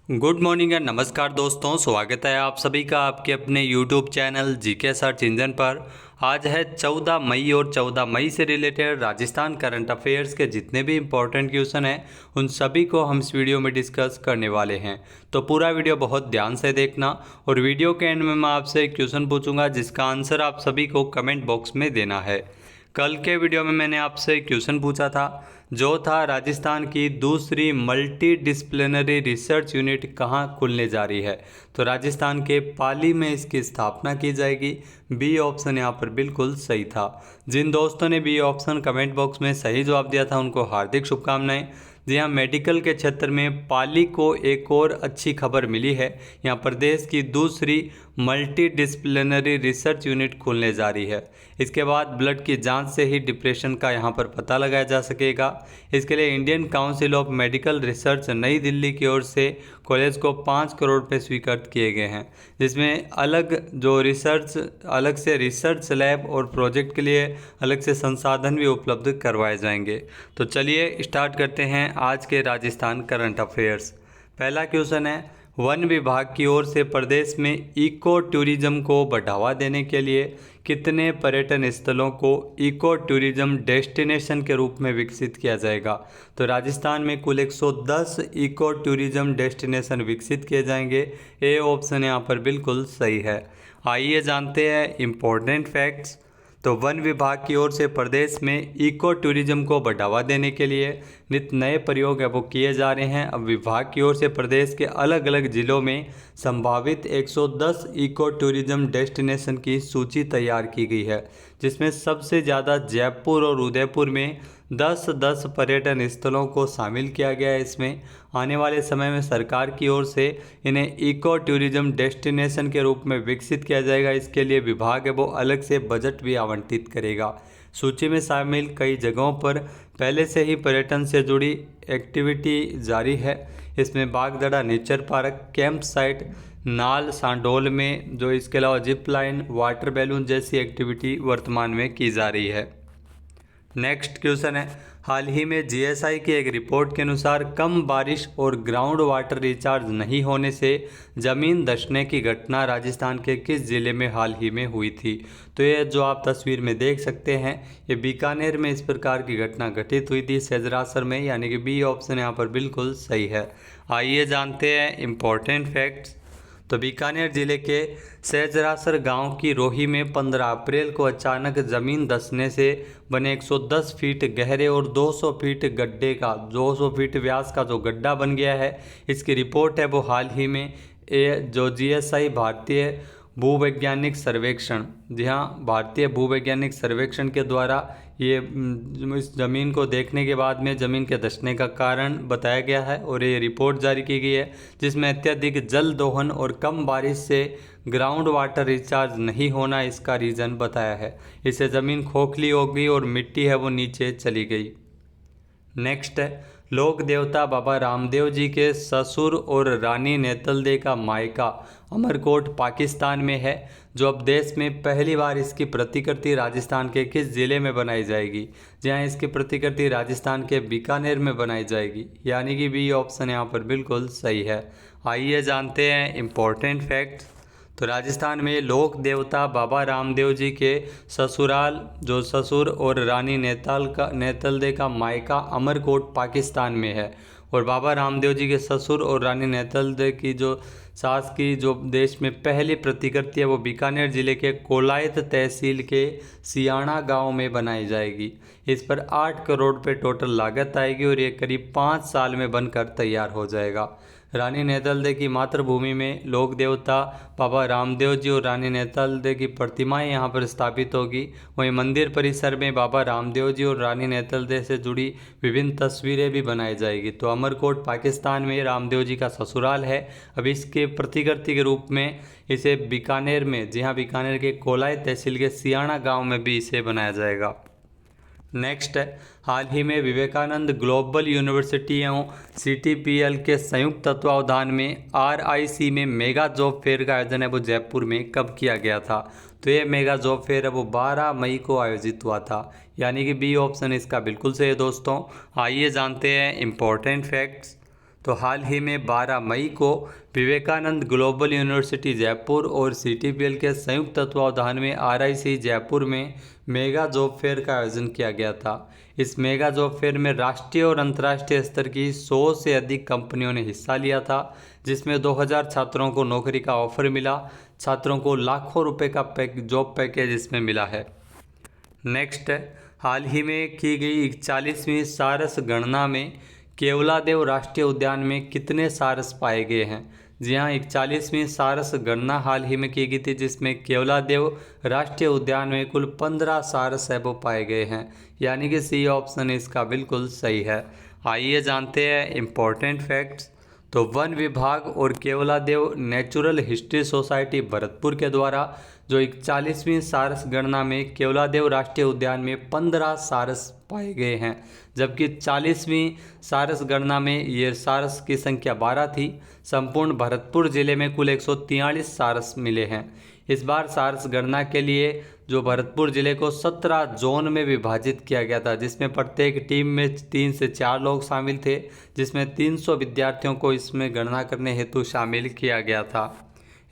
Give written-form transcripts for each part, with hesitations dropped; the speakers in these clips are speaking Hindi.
गुड मॉर्निंग एंड नमस्कार दोस्तों, स्वागत है आप सभी का आपके अपने YouTube channel GK search engine पर। आज है 14 मई और 14 मई से रिलेटेड राजस्थान करंट अफेयर्स के जितने भी इम्पोर्टेंट क्वेश्चन हैं उन सभी को हम इस वीडियो में डिस्कस करने वाले हैं। तो पूरा वीडियो बहुत ध्यान से देखना और वीडियो के एंड में मैं आपसे एक क्वेश्चन पूछूंगा जिसका आंसर आप सभी को कमेंट बॉक्स में देना है। कल के वीडियो में मैंने आपसे क्वेश्चन पूछा था जो था राजस्थान की दूसरी मल्टी डिसिप्लिनरी रिसर्च यूनिट कहाँ खुलने जा रही है। तो राजस्थान के पाली में इसकी स्थापना की जाएगी। बी ऑप्शन यहाँ पर बिल्कुल सही था। जिन दोस्तों ने बी ऑप्शन कमेंट बॉक्स में सही जवाब दिया था उनको हार्दिक शुभकामनाएं। जी हाँ, मेडिकल के क्षेत्र में पाली को एक और अच्छी खबर मिली है। यहाँ प्रदेश की दूसरी मल्टी डिसिप्लिनरी रिसर्च यूनिट खुलने जा रही है। इसके बाद ब्लड की जांच से ही डिप्रेशन का यहाँ पर पता लगाया जा सकेगा। इसके लिए Indian council of medical research नई दिल्ली की ओर से कॉलेज को 5 करोड़ रुपये स्वीकृत किए गए हैं, जिसमें अलग से रिसर्च लैब और प्रोजेक्ट के लिए अलग से संसाधन भी उपलब्ध करवाए जाएंगे। तो चलिए स्टार्ट करते हैं आज के राजस्थान करंट अफेयर्स। पहला क्वेश्चन है, वन विभाग की ओर से प्रदेश में इको टूरिज्म को बढ़ावा देने के लिए कितने पर्यटन स्थलों को इको टूरिज्म डेस्टिनेशन के रूप में विकसित किया जाएगा। तो राजस्थान में कुल 110 इको टूरिज्म डेस्टिनेशन विकसित किए जाएंगे। ए ऑप्शन यहाँ पर बिल्कुल सही है। आइए जानते हैं इम्पोर्टेंट फैक्ट्स। तो वन विभाग की ओर से प्रदेश में इको टूरिज्म को बढ़ावा देने के लिए नित नए प्रयोग है वो किए जा रहे हैं। अब विभाग की ओर से प्रदेश के अलग अलग जिलों में संभावित 110 इको टूरिज्म डेस्टिनेशन की सूची तैयार की गई है, जिसमें सबसे ज़्यादा जयपुर और उदयपुर में 10-10 पर्यटन स्थलों को शामिल किया गया है। इसमें आने वाले समय में सरकार की ओर से इन्हें इको टूरिज्म डेस्टिनेशन के रूप में विकसित किया जाएगा। इसके लिए विभाग है वो अलग से बजट भी आवंटित करेगा। सूची में शामिल कई जगहों पर पहले से ही पर्यटन से जुड़ी एक्टिविटी जारी है। इसमें Bagdarah nature park, camp site, नाल सांडोल में जो, इसके अलावा जिप लाइन, वाटर बैलून जैसी एक्टिविटी वर्तमान में की जा रही है। नेक्स्ट क्वेश्चन है, हाल ही में जीएसआई की एक रिपोर्ट के अनुसार कम बारिश और ग्राउंड वाटर रिचार्ज नहीं होने से ज़मीन धंसने की घटना राजस्थान के किस ज़िले में हाल ही में हुई थी। तो ये जो आप तस्वीर में देख सकते हैं ये बीकानेर में इस प्रकार की घटना घटित हुई थी, सेजरासर में, यानी कि बी ऑप्शन यहाँ पर बिल्कुल सही है। आइए जानते हैं इम्पोर्टेंट फैक्ट्स। तो बीकानेर जिले के सेजरासर गांव की रोही में 15 अप्रैल को अचानक ज़मीन धंसने से बने 110 फीट गहरे और 200 फीट गड्ढे का 200 फीट व्यास का जो गड्ढा बन गया है, इसकी रिपोर्ट है वो हाल ही में जो जीएसआई भारतीय भूवैज्ञानिक सर्वेक्षण, जी हाँ, भारतीय भूवैज्ञानिक सर्वेक्षण के द्वारा ये इस ज़मीन को देखने के बाद में ज़मीन के धंसने का कारण बताया गया है और ये रिपोर्ट जारी की गई है, जिसमें अत्यधिक जल दोहन और कम बारिश से ग्राउंड वाटर रिचार्ज नहीं होना इसका रीज़न बताया है। इससे ज़मीन खोखली हो गई और मिट्टी है वो नीचे चली गई। नेक्स्ट है, लोक देवता बाबा रामदेव जी के ससुर और रानी नेतलदे का मायका अमरकोट पाकिस्तान में है, जो अब देश में पहली बार इसकी प्रतिकृति राजस्थान के किस ज़िले में बनाई जाएगी। जहां इसकी प्रतिकृति राजस्थान के बीकानेर में बनाई जाएगी, यानी कि बी ऑप्शन यहाँ पर बिल्कुल सही है। आइए जानते हैं इम्पोर्टेंट फैक्ट्स। तो राजस्थान में लोक देवता बाबा रामदेव जी के ससुराल, जो ससुर और रानी नेतलदे का मायका अमरकोट पाकिस्तान में है, और बाबा रामदेव जी के ससुर और रानी नेतलदे की जो सास की जो देश में पहली प्रतिकृति है वो बीकानेर जिले के कोलायत तहसील के सियाणा गांव में बनाई जाएगी। इस पर 8 करोड़ रुपये टोटल लागत आएगी और ये करीब 5 साल में बनकर तैयार हो जाएगा। रानी नेतलदे की मातृभूमि में लोक देवता बाबा रामदेव जी और रानी नेतलदे की प्रतिमाएं यहां पर स्थापित होगी। वहीं मंदिर परिसर में बाबा रामदेव जी और रानी नेतलदे से जुड़ी विभिन्न तस्वीरें भी बनाई जाएगी। तो अमरकोट पाकिस्तान में रामदेव जी का ससुराल है। अब इसके प्रतिकृति के रूप में इसे बीकानेर में, जी हाँ, बीकानेर के कोलाई तहसील के सियाणा गाँव में भी इसे बनाया जाएगा। नेक्स्ट है, हाल ही में विवेकानंद ग्लोबल यूनिवर्सिटी एवं सीटीपीएल के संयुक्त तत्वावधान में आरआईसी में मेगा जॉब फेयर का आयोजन है वो जयपुर में कब किया गया था। तो ये मेगा जॉब फेयर है वो 12 मई को आयोजित हुआ था, यानी कि बी ऑप्शन इसका बिल्कुल सही है दोस्तों। आइए जानते हैं इम्पोर्टेंट फैक्ट्स। तो हाल ही में 12 मई को विवेकानंद ग्लोबल यूनिवर्सिटी जयपुर और CTPL के संयुक्त तत्वावधान में RIC जयपुर में मेगा जॉब फेयर का आयोजन किया गया था। इस मेगा जॉब फेयर में राष्ट्रीय और अंतर्राष्ट्रीय स्तर की 100 से अधिक कंपनियों ने हिस्सा लिया था, जिसमें 2000 छात्रों को नौकरी का ऑफर मिला। छात्रों को लाखों रुपए का जॉब पैकेज इसमें मिला है। नेक्स्ट है, हाल ही में की गई 41वीं सारस गणना में केवलादेव राष्ट्रीय उद्यान में कितने सारस पाए गए हैं। जी हाँ, 41वीं सारस गणना हाल ही में की गई थी, जिसमें केवलादेव राष्ट्रीय उद्यान में कुल 15 सारस है वो पाए गए हैं, यानी कि सी ऑप्शन इसका बिल्कुल सही है। आइए जानते हैं इम्पोर्टेंट फैक्ट्स। तो वन विभाग और Keoladeo natural history society Bharatpur के द्वारा जो 41वीं सारस गणना में केवलादेव राष्ट्रीय उद्यान में 15 सारस पाए गए हैं, जबकि 40वीं सारस गणना में ये सारस की संख्या 12 थी। संपूर्ण भरतपुर जिले में कुल 143 सारस मिले हैं। इस बार सारस गणना के लिए जो भरतपुर जिले को 17 जोन में विभाजित किया गया था, जिसमें प्रत्येक टीम में 3 से 4 लोग शामिल थे, जिसमें 300 विद्यार्थियों को इसमें गणना करने हेतु शामिल किया गया था।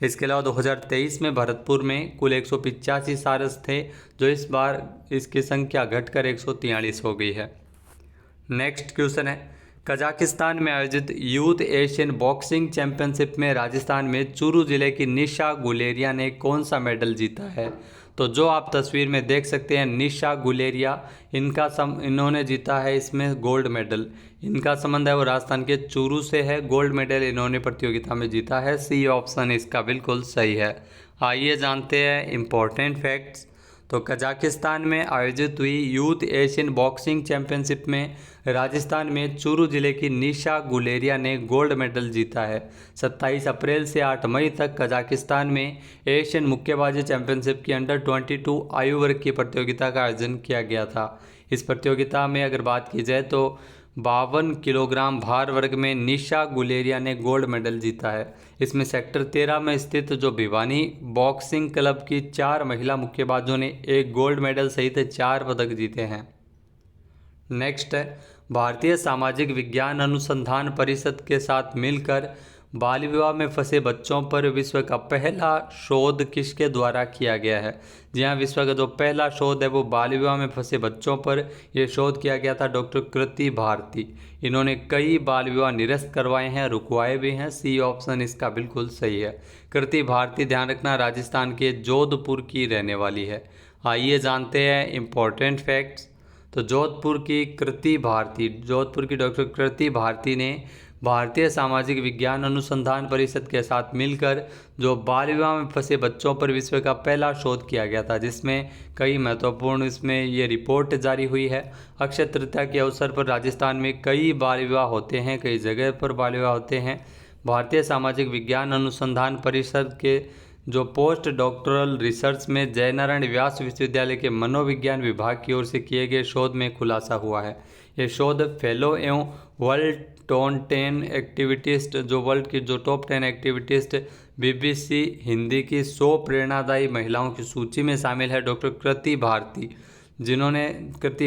इसके अलावा 2023 में भरतपुर में कुल 185 सारस थे, जो इस बार इसकी संख्या घटकर 143 हो गई है। नेक्स्ट क्वेश्चन है, कजाकिस्तान में आयोजित यूथ एशियन बॉक्सिंग चैंपियनशिप में राजस्थान में चूरू जिले की निशा गुलेरिया ने कौन सा मेडल जीता है। तो जो आप तस्वीर में देख सकते हैं, निशा गुलेरिया, इन्होंने जीता है इसमें गोल्ड मेडल। इनका संबंध है वो राजस्थान के चूरू से है। गोल्ड मेडल इन्होंने प्रतियोगिता में जीता है। सी ऑप्शन इसका बिल्कुल सही है। आइए जानते हैं इम्पोर्टेंट फैक्ट्स। तो कजाकिस्तान में आयोजित हुई यूथ एशियन बॉक्सिंग चैंपियनशिप में राजस्थान में चूरू जिले की निशा गुलेरिया ने गोल्ड मेडल जीता है। 27 अप्रैल से 8 मई तक कजाकिस्तान में एशियन मुक्केबाजी चैंपियनशिप की अंडर 22 आयु वर्ग की प्रतियोगिता का आयोजन किया गया था। इस प्रतियोगिता में अगर बात की जाए तो 52 किलोग्राम भार वर्ग में निशा गुलेरिया ने गोल्ड मेडल जीता है। इसमें सेक्टर 13 में स्थित जो भिवानी बॉक्सिंग क्लब की 4 महिला मुक्केबाजों ने 1 गोल्ड मेडल सहित 4 पदक जीते हैं। नेक्स्ट है, भारतीय सामाजिक विज्ञान अनुसंधान परिषद के साथ मिलकर बाल विवाह में फंसे बच्चों पर विश्व का पहला शोध किसके द्वारा किया गया है। जी हाँ, विश्व का जो पहला शोध है वो बाल विवाह में फंसे बच्चों पर यह शोध किया गया था डॉक्टर कृति भारती। इन्होंने कई बाल विवाह निरस्त करवाए हैं, रुकवाए भी हैं। सी ऑप्शन इसका बिल्कुल सही है। कृति भारती, ध्यान रखना, राजस्थान के जोधपुर की रहने वाली है। आइए जानते हैं इम्पोर्टेंट फैक्ट्स। तो जोधपुर की डॉक्टर कृति भारती ने भारतीय सामाजिक विज्ञान अनुसंधान परिषद के साथ मिलकर जो बाल विवाह में फंसे बच्चों पर विश्व का पहला शोध किया गया था, जिसमें कई महत्वपूर्ण इसमें ये रिपोर्ट जारी हुई है। अक्षय तृतीया के अवसर पर राजस्थान में कई बाल विवाह होते हैं, कई जगह पर बाल विवाह होते हैं। भारतीय सामाजिक विज्ञान अनुसंधान परिषद के जो पोस्ट डॉक्टरल रिसर्च में जयनारायण व्यास विश्वविद्यालय के मनोविज्ञान विभाग की ओर से किए गए शोध में खुलासा हुआ है। ये शोध फेलो एवं वर्ल्ड टॉप 10 एक्टिविटीस्ट, जो वर्ल्ड की जो टॉप 10 एक्टिविटीस्ट BBC हिंदी की 100 प्रेरणादायी महिलाओं की सूची में शामिल है डॉक्टर कृति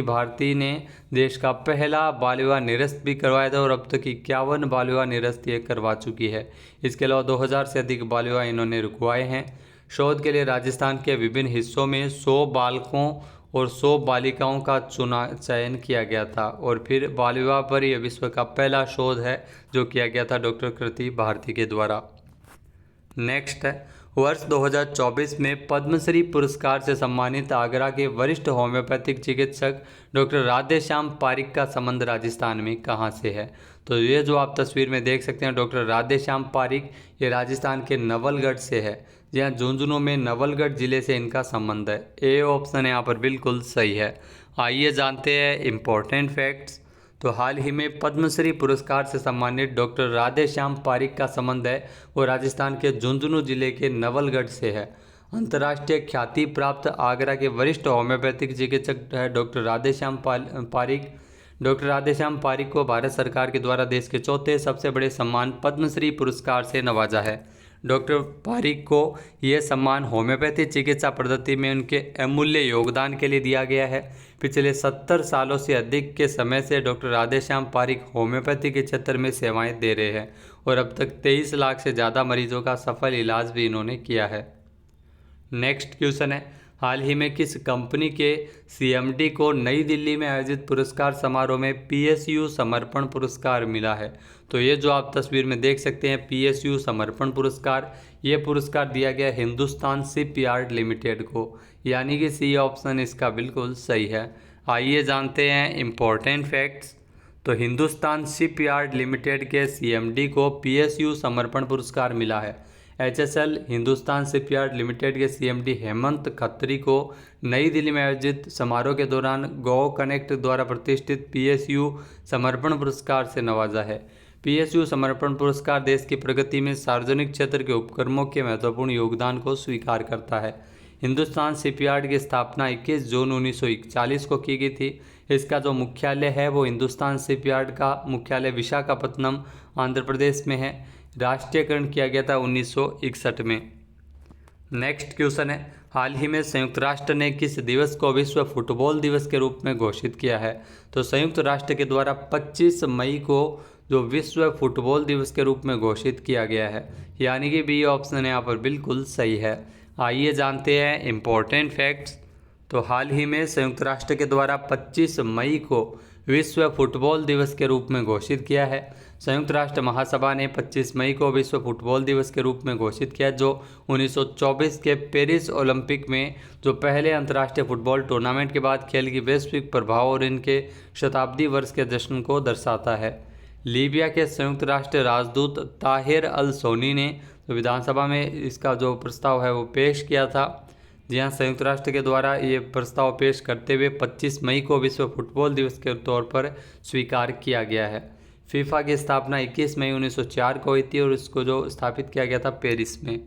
भारती ने देश का पहला बाल विवाह निरस्त भी करवाया था और अब तक 51 बाल विवाह निरस्त ये करवा चुकी है। इसके अलावा 2000 से अधिक बाल विवाह इन्होंने रुकवाए हैं। शोध के लिए राजस्थान के विभिन्न हिस्सों में 100 बालकों और 100 बालिकाओं का चयन किया गया था और फिर बाल विवाह पर यह विश्व का पहला शोध है जो किया गया था डॉक्टर कृति भारती के द्वारा। नेक्स्ट है, वर्ष 2024 में पद्मश्री पुरस्कार से सम्मानित आगरा के वरिष्ठ होम्योपैथिक चिकित्सक डॉक्टर राधेश्याम पारिक का संबंध राजस्थान में कहाँ से है। तो ये जो आप तस्वीर में देख सकते हैं डॉक्टर राधेश्याम पारिक, ये राजस्थान के नवलगढ़ से है। जहाँ झुंझुनू में नवलगढ़ जिले से इनका संबंध है। ए ऑप्शन यहाँ पर बिल्कुल सही है। आइए जानते हैं इम्पोर्टेंट फैक्ट्स। तो हाल ही में पद्मश्री पुरस्कार से सम्मानित डॉक्टर राधेश्याम पारिक का संबंध है वो राजस्थान के झुंझुनू जिले के नवलगढ़ से है। अंतर्राष्ट्रीय ख्याति प्राप्त आगरा के वरिष्ठ होम्योपैथिक चिकित्सक है डॉक्टर राधेश्याम पारिक। डॉक्टर राधेश्याम पारिक को भारत सरकार के द्वारा देश के चौथे सबसे बड़े सम्मान पद्मश्री पुरस्कार से नवाजा है। डॉक्टर पारिक को यह सम्मान होम्योपैथी चिकित्सा पद्धति में उनके अमूल्य योगदान के लिए दिया गया है। पिछले 70 सालों से अधिक के समय से डॉक्टर राधेश्याम पारिक होम्योपैथी के क्षेत्र में सेवाएं दे रहे हैं और अब तक 23 लाख से ज़्यादा मरीजों का सफल इलाज भी इन्होंने किया है। नेक्स्ट क्वेश्चन है, हाल ही में किस कंपनी के सीएमडी को नई दिल्ली में आयोजित पुरस्कार समारोह में पीएसयू समर्पण पुरस्कार मिला है? तो ये जो आप तस्वीर में देख सकते हैं पीएसयू समर्पण पुरस्कार, ये पुरस्कार दिया गया हिंदुस्तान शिपयार्ड लिमिटेड को, यानी कि सी ऑप्शन इसका बिल्कुल सही है। आइए जानते हैं इम्पोर्टेंट फैक्ट्स। तो हिंदुस्तान शिपयार्ड लिमिटेड के सीएमडी को पीएसयू समर्पण पुरस्कार मिला है। एचएसएल हिंदुस्तान शिपयार्ड लिमिटेड के सीएमडी हेमंत खत्री को नई दिल्ली में आयोजित समारोह के दौरान गो कनेक्ट द्वारा प्रतिष्ठित पीएसयू समर्पण पुरस्कार से नवाजा है। पीएसयू समर्पण पुरस्कार देश की प्रगति में सार्वजनिक क्षेत्र के उपक्रमों के महत्वपूर्ण योगदान को स्वीकार करता है। हिंदुस्तान शिपयार्ड की स्थापना 21 जून 1941 को की गई थी। इसका जो मुख्यालय है वो हिंदुस्तान शिपयार्ड का मुख्यालय विशाखापत्तनम आंध्र प्रदेश में है। राष्ट्रीयकरण किया गया था 1961 में। नेक्स्ट क्वेश्चन है, हाल ही में संयुक्त राष्ट्र ने किस दिवस को विश्व फुटबॉल दिवस के रूप में घोषित किया है? तो संयुक्त राष्ट्र के द्वारा 25 मई को जो विश्व फुटबॉल दिवस के रूप में घोषित किया गया है, यानी कि बी ऑप्शन यहाँ पर बिल्कुल सही है। आइए जानते हैं इम्पोर्टेंट फैक्ट्स। तो हाल ही में संयुक्त राष्ट्र के द्वारा 25 मई को विश्व फुटबॉल दिवस के रूप में घोषित किया है। संयुक्त राष्ट्र महासभा ने 25 मई को विश्व फुटबॉल दिवस के रूप में घोषित किया, जो 1924 के पेरिस ओलंपिक में जो पहले अंतर्राष्ट्रीय फुटबॉल टूर्नामेंट के बाद खेल की वैश्विक प्रभाव और इनके शताब्दी वर्ष के जश्न को दर्शाता है। लीबिया के संयुक्त राष्ट्र राजदूत ताहिर अल सोनी ने तो विधानसभा में इसका जो प्रस्ताव है वो पेश किया था। जी हाँ, संयुक्त राष्ट्र के द्वारा ये प्रस्ताव पेश करते हुए 25 मई को विश्व फुटबॉल दिवस के तौर पर स्वीकार किया गया है। फीफा की स्थापना 21 मई 1904 को हुई थी और इसको जो स्थापित किया गया था पेरिस में।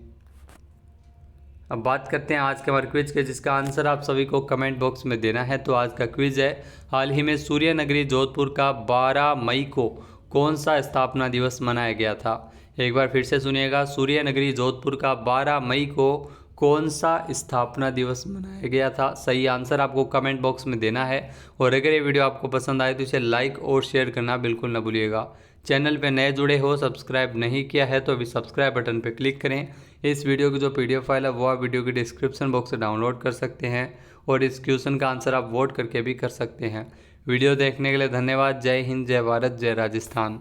अब बात करते हैं आज के हमारे क्विज के, जिसका आंसर आप सभी को कमेंट बॉक्स में देना है। तो आज का क्विज है, हाल ही में सूर्य नगरी जोधपुर का 12 मई को कौन सा स्थापना दिवस मनाया गया था? एक बार फिर से सुनिएगा, सूर्य नगरी जोधपुर का 12 मई को कौन सा स्थापना दिवस मनाया गया था? सही आंसर आपको कमेंट बॉक्स में देना है। और अगर ये वीडियो आपको पसंद आए तो इसे लाइक और शेयर करना बिल्कुल न भूलिएगा। चैनल पे नए जुड़े हो, सब्सक्राइब नहीं किया है तो अभी सब्सक्राइब बटन पर क्लिक करें। इस वीडियो की जो PDF फाइल है वो आप वीडियो की डिस्क्रिप्शन बॉक्स से डाउनलोड कर सकते हैं और इस क्वेश्चन का आंसर आप वोट करके भी कर सकते हैं। वीडियो देखने के लिए धन्यवाद। जय हिंद, जय भारत, जय राजस्थान।